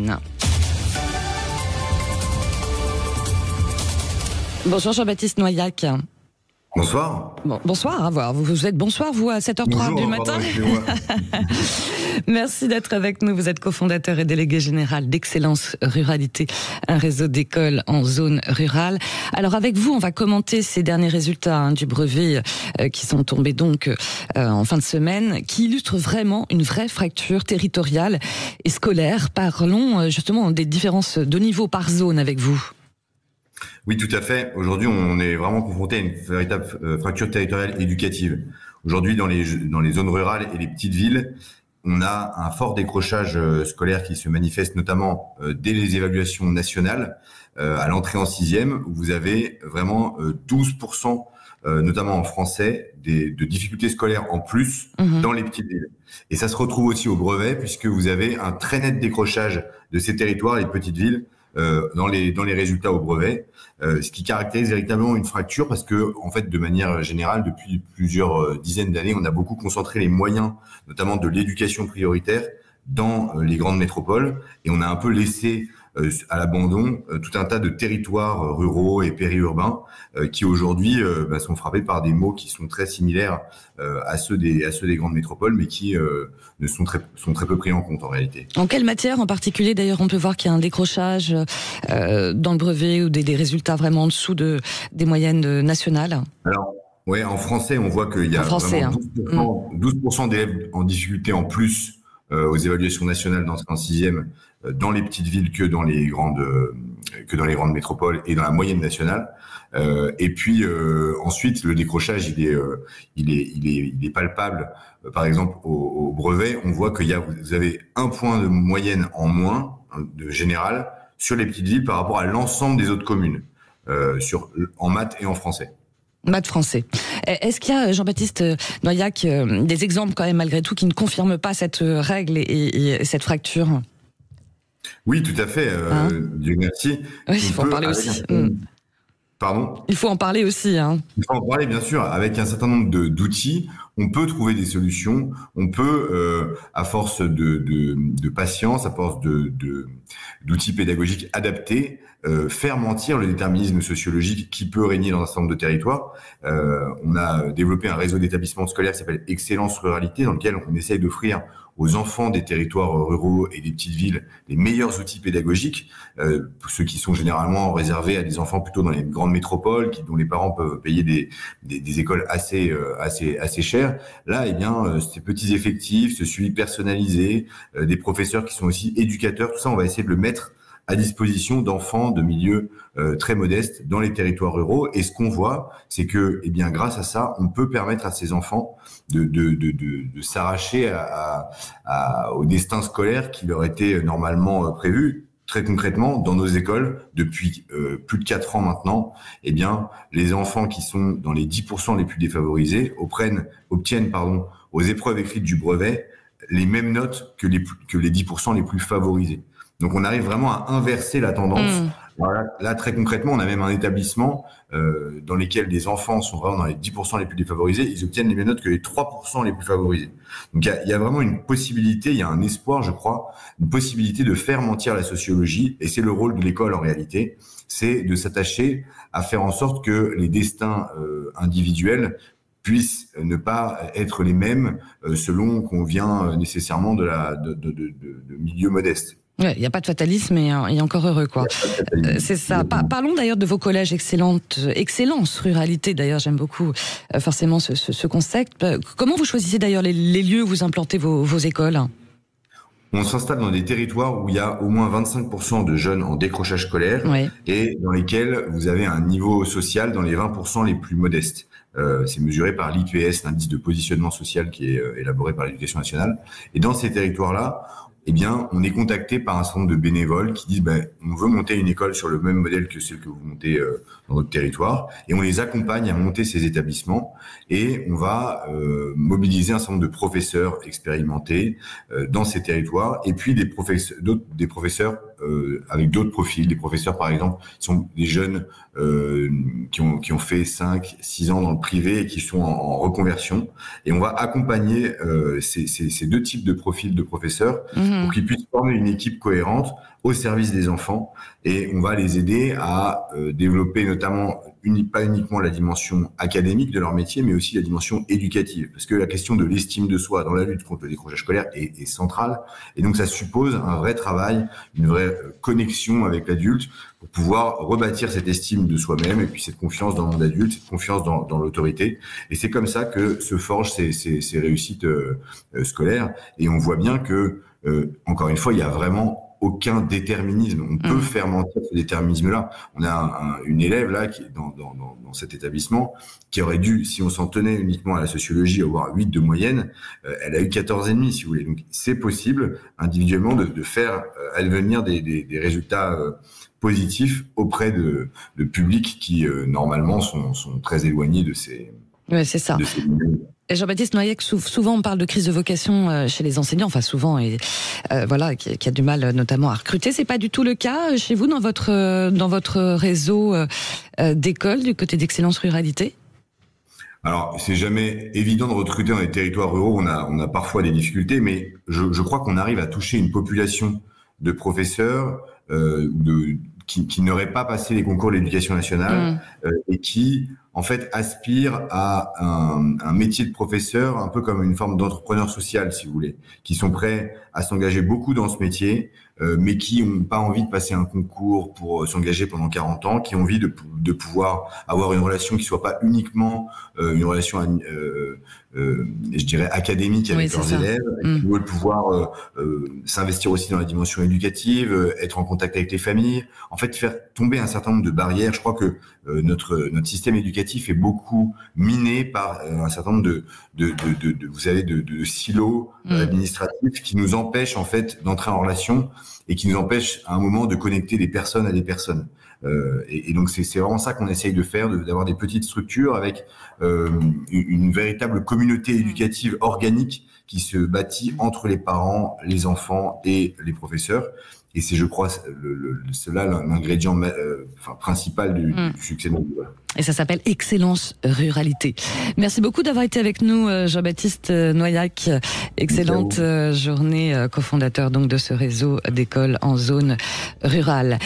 semaine. Bonjour Jean-Baptiste Noyac. Bonsoir. Bonsoir, à voir. Vous êtes bonsoir, vous, à 7h03 du matin. Merci d'être avec nous. Vous êtes cofondateur et délégué général d'Excellence Ruralité, un réseau d'écoles en zone rurale. Alors avec vous, on va commenter ces derniers résultats du brevet qui sont tombés donc en fin de semaine, qui illustrent vraiment une vraie fracture territoriale et scolaire. Parlons justement des différences de niveau par zone avec vous. Oui, tout à fait. Aujourd'hui, on est vraiment confronté à une véritable fracture territoriale éducative. Aujourd'hui, dans les zones rurales et les petites villes, on a un fort décrochage scolaire qui se manifeste notamment dès les évaluations nationales, à l'entrée en sixième, où vous avez vraiment 12%, notamment en français, de difficultés scolaires en plus dans les petites villes. Et ça se retrouve aussi au brevet, puisque vous avez un très net décrochage de ces territoires, les petites villes, dans les résultats au brevet, ce qui caractérise véritablement une fracture parce que, en fait, de manière générale, depuis plusieurs dizaines d'années, on a beaucoup concentré les moyens, notamment de l'éducation prioritaire, dans les grandes métropoles, et on a un peu laissé à l'abandon tout un tas de territoires ruraux et périurbains qui aujourd'hui sont frappés par des maux qui sont très similaires à ceux des grandes métropoles, mais qui sont très peu pris en compte en réalité. En quelle matière en particulier, d'ailleurs, on peut voir qu'il y a un décrochage dans le brevet ou des résultats vraiment en dessous des moyennes nationales? Alors, ouais, en français, on voit qu'il y a vraiment 12% d'élèves en difficulté en plus aux évaluations nationales d'entrée en sixième dans les petites villes que dans les grandes métropoles et dans la moyenne nationale. Et puis ensuite, le décrochage, il est palpable. Par exemple, au brevet, on voit vous avez 1 point de moyenne en moins de général sur les petites villes par rapport à l'ensemble des autres communes en maths et en français. Maths français. Est-ce qu'il y a, Jean-Baptiste Noyac, des exemples quand même malgré tout qui ne confirment pas cette règle et cette fracture? Oui, tout à fait. Dieu merci. Oui, il faut en parler aussi. Pardon ? Il faut en parler aussi. Il faut en parler, bien sûr. Avec un certain nombre d'outils, on peut trouver des solutions. On peut, à force de patience, à force d'outils pédagogiques adaptés, faire mentir le déterminisme sociologique qui peut régner dans un certain nombre de territoires. On a développé un réseau d'établissements scolaires qui s'appelle Excellence Ruralité, dans lequel on essaye d'offrir aux enfants des territoires ruraux et des petites villes les meilleurs outils pédagogiques, ceux qui sont généralement réservés à des enfants plutôt dans les grandes métropoles, dont les parents peuvent payer des écoles assez chères. Là, ces petits effectifs, ce suivi personnalisé, des professeurs qui sont aussi éducateurs, tout ça, on va essayer de le mettre à disposition d'enfants de milieux très modestes dans les territoires ruraux. Et ce qu'on voit, c'est que, grâce à ça, on peut permettre à ces enfants de s'arracher au destin scolaire qui leur était normalement prévu. Très concrètement, dans nos écoles, depuis plus de 4 ans maintenant, les enfants qui sont dans les 10% les plus défavorisés obtiennent aux épreuves écrites du brevet les mêmes notes que les 10% les plus favorisés. Donc on arrive vraiment à inverser la tendance. Alors là, très concrètement, on a même un établissement dans lequel des enfants sont vraiment dans les 10% les plus défavorisés, ils obtiennent les mêmes notes que les 3% les plus favorisés. Donc il y a vraiment une possibilité, il y a un espoir, je crois, une possibilité de faire mentir la sociologie, et c'est le rôle de l'école en réalité, c'est de s'attacher à faire en sorte que les destins individuels puissent ne pas être les mêmes selon qu'on vient nécessairement de milieux modestes. Ouais, il n'y a pas de fatalisme et encore heureux, quoi. C'est ça. Parlons d'ailleurs de vos collèges Excellence Ruralité. D'ailleurs, j'aime beaucoup forcément ce concept. Comment vous choisissez d'ailleurs les lieux où vous implantez vos écoles ? On s'installe dans des territoires où il y a au moins 25% de jeunes en décrochage scolaire, et dans lesquels vous avez un niveau social dans les 20% les plus modestes. C'est mesuré par l'IPS, l'indice de positionnement social qui est élaboré par l'Éducation nationale. Et dans ces territoires-là, on est contacté par un certain nombre de bénévoles qui disent on veut monter une école sur le même modèle que celle que vous montez dans votre territoire, et on les accompagne à monter ces établissements, et on va mobiliser un certain nombre de professeurs expérimentés dans ces territoires, et puis des professeurs avec d'autres profils, des professeurs par exemple qui sont des jeunes qui ont fait 5-6 ans dans le privé et qui sont en reconversion, et on va accompagner ces deux types de profils de professeurs pour qu'ils puissent former une équipe cohérente au service des enfants, et on va les aider à développer notamment pas uniquement la dimension académique de leur métier, mais aussi la dimension éducative, parce que la question de l'estime de soi dans la lutte contre le décrochage scolaire est centrale, et donc ça suppose un vrai travail, une vraie connexion avec l'adulte pour pouvoir rebâtir cette estime de soi-même et puis cette confiance dans le monde adulte, cette confiance dans l'autorité. Et c'est comme ça que se forgent ces réussites scolaires. Et on voit bien que, encore une fois, il y a vraiment aucun déterminisme. On peut faire mentir ce déterminisme-là. On a une élève là qui est dans cet établissement qui aurait dû, si on s'en tenait uniquement à la sociologie, avoir 8 de moyenne. Elle a eu 14,5 si vous voulez. Donc c'est possible individuellement de faire advenir des résultats positifs auprès de publics qui normalement sont très éloignés de ces. Ouais, c'est ça. Et Jean-Baptiste Noyac, souvent on parle de crise de vocation chez les enseignants, enfin souvent, et voilà, qui a du mal notamment à recruter. C'est pas du tout le cas chez vous dans votre réseau d'écoles du côté d'Excellence Ruralité? Alors, c'est jamais évident de recruter dans les territoires ruraux. On a parfois des difficultés, mais je crois qu'on arrive à toucher une population de professeurs qui n'auraient pas passé les concours de l'éducation nationale et qui, en fait, aspirent à un métier de professeur, un peu comme une forme d'entrepreneur social, si vous voulez, qui sont prêts à s'engager beaucoup dans ce métier, mais qui n'ont pas envie de passer un concours pour s'engager pendant 40 ans, qui ont envie de pouvoir avoir une relation qui soit pas uniquement une relation, je dirais, académique avec leurs élèves, qui veulent pouvoir s'investir aussi dans la dimension éducative, être en contact avec les familles, en fait, faire tomber un certain nombre de barrières. Je crois que notre système éducatif est beaucoup miné par un certain nombre vous savez, de silos administratifs qui nous empêchent en fait d'entrer en relation et qui nous empêchent à un moment de connecter des personnes à des personnes. Et donc c'est vraiment ça qu'on essaye de faire, d'avoir des petites structures avec une véritable communauté éducative organique qui se bâtit entre les parents, les enfants et les professeurs. Et c'est, je crois, cela l'ingrédient principal du succès de notre école. Et ça s'appelle Excellence Ruralité. Merci beaucoup d'avoir été avec nous, Jean-Baptiste Noyac. Excellente journée, cofondateur donc de ce réseau d'écoles en zone rurale.